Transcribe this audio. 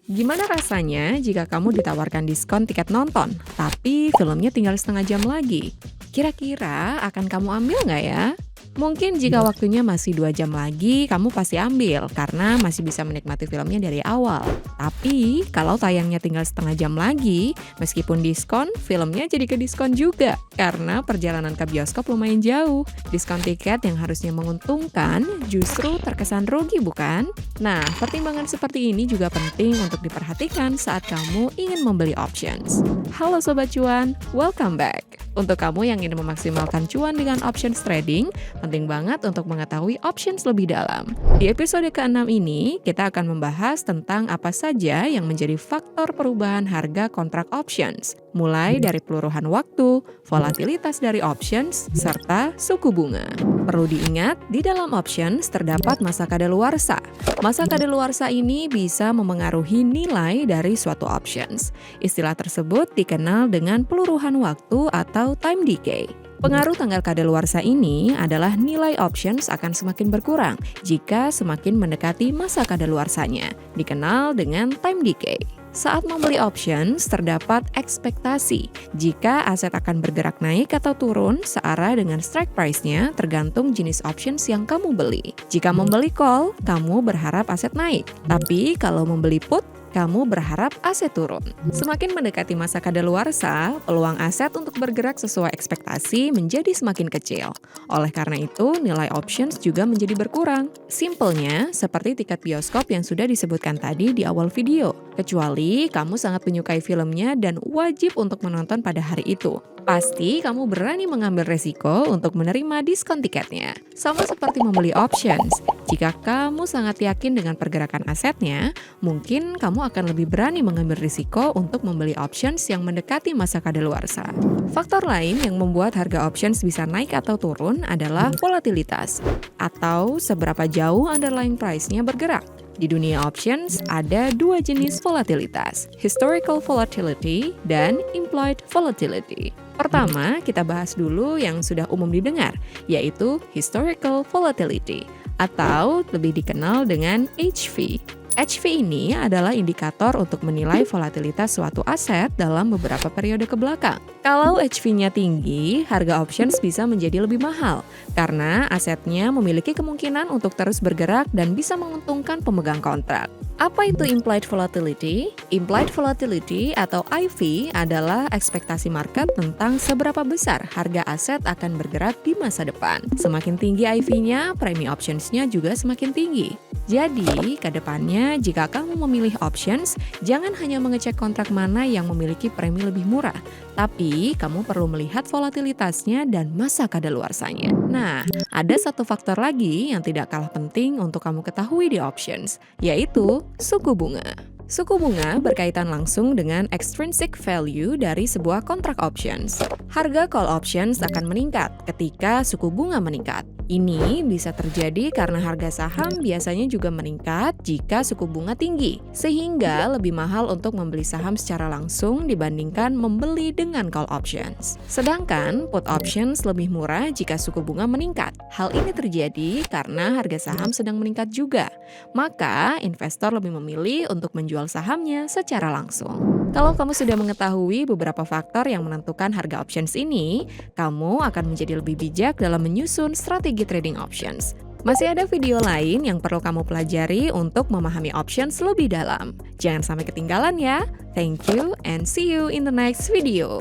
Gimana rasanya jika kamu ditawarkan diskon tiket nonton, tapi filmnya tinggal setengah jam lagi? Kira-kira akan kamu ambil nggak ya? Mungkin jika waktunya masih 2 jam lagi, kamu pasti ambil karena masih bisa menikmati filmnya dari awal. Tapi kalau tayangnya tinggal setengah jam lagi, meskipun diskon, filmnya jadi ke diskon juga karena perjalanan ke bioskop lumayan jauh. Diskon tiket yang harusnya menguntungkan justru terkesan rugi, bukan? Nah, pertimbangan seperti ini juga penting untuk diperhatikan saat kamu ingin membeli options. Halo Sobat Cuan, welcome back. Untuk kamu yang ingin memaksimalkan cuan dengan options trading, penting banget untuk mengetahui options lebih dalam. Di episode ke-6 ini, kita akan membahas tentang apa saja yang menjadi faktor perubahan harga kontrak options, mulai dari peluruhan waktu, volatilitas dari options, serta suku bunga. Perlu diingat, di dalam options terdapat masa kadaluarsa. Masa kadaluarsa ini bisa memengaruhi nilai dari suatu options. Istilah tersebut dikenal dengan peluruhan waktu atau time decay. Pengaruh tanggal kadaluarsa ini adalah nilai options akan semakin berkurang jika semakin mendekati masa kadaluarsanya, dikenal dengan time decay. Saat membeli options, terdapat ekspektasi jika aset akan bergerak naik atau turun searah dengan strike price-nya tergantung jenis options yang kamu beli. Jika membeli call, kamu berharap aset naik. Tapi kalau membeli put, kamu berharap aset turun. Semakin mendekati masa kadaluarsa, peluang aset untuk bergerak sesuai ekspektasi menjadi semakin kecil. Oleh karena itu, nilai options juga menjadi berkurang. Simpelnya, seperti tiket bioskop yang sudah disebutkan tadi di awal video. Kecuali kamu sangat menyukai filmnya dan wajib untuk menonton pada hari itu. Pasti kamu berani mengambil resiko untuk menerima diskon tiketnya. Sama seperti membeli options. Jika kamu sangat yakin dengan pergerakan asetnya, mungkin kamu akan lebih berani mengambil risiko untuk membeli options yang mendekati masa kadaluarsa. Faktor lain yang membuat harga options bisa naik atau turun adalah volatilitas, atau seberapa jauh underlying price-nya bergerak. Di dunia options, ada 2 jenis volatilitas, historical volatility dan implied volatility. Pertama, kita bahas dulu yang sudah umum didengar, yaitu historical volatility, atau lebih dikenal dengan HV. HV ini adalah indikator untuk menilai volatilitas suatu aset dalam beberapa periode ke belakang. Kalau HV-nya tinggi, harga options bisa menjadi lebih mahal karena asetnya memiliki kemungkinan untuk terus bergerak dan bisa menguntungkan pemegang kontrak. Apa itu implied volatility? Implied volatility atau IV adalah ekspektasi market tentang seberapa besar harga aset akan bergerak di masa depan. Semakin tinggi IV-nya, premi options-nya juga semakin tinggi. Jadi, ke depannya jika kamu memilih options, jangan hanya mengecek kontrak mana yang memiliki premi lebih murah, tapi kamu perlu melihat volatilitasnya dan masa kadaluarsanya. Nah, ada satu faktor lagi yang tidak kalah penting untuk kamu ketahui di options, yaitu suku bunga. Suku bunga berkaitan langsung dengan extrinsic value dari sebuah kontrak options. Harga call options akan meningkat ketika suku bunga meningkat. Ini bisa terjadi karena harga saham biasanya juga meningkat jika suku bunga tinggi, sehingga lebih mahal untuk membeli saham secara langsung dibandingkan membeli dengan call options. Sedangkan put options lebih murah jika suku bunga meningkat. Hal ini terjadi karena harga saham sedang meningkat juga. Maka, investor lebih memilih untuk menjual sahamnya secara langsung. Kalau kamu sudah mengetahui beberapa faktor yang menentukan harga options ini, kamu akan menjadi lebih bijak dalam menyusun strategi trading options. Masih ada video lain yang perlu kamu pelajari untuk memahami options lebih dalam. Jangan sampai ketinggalan ya. Thank you and see you in the next video.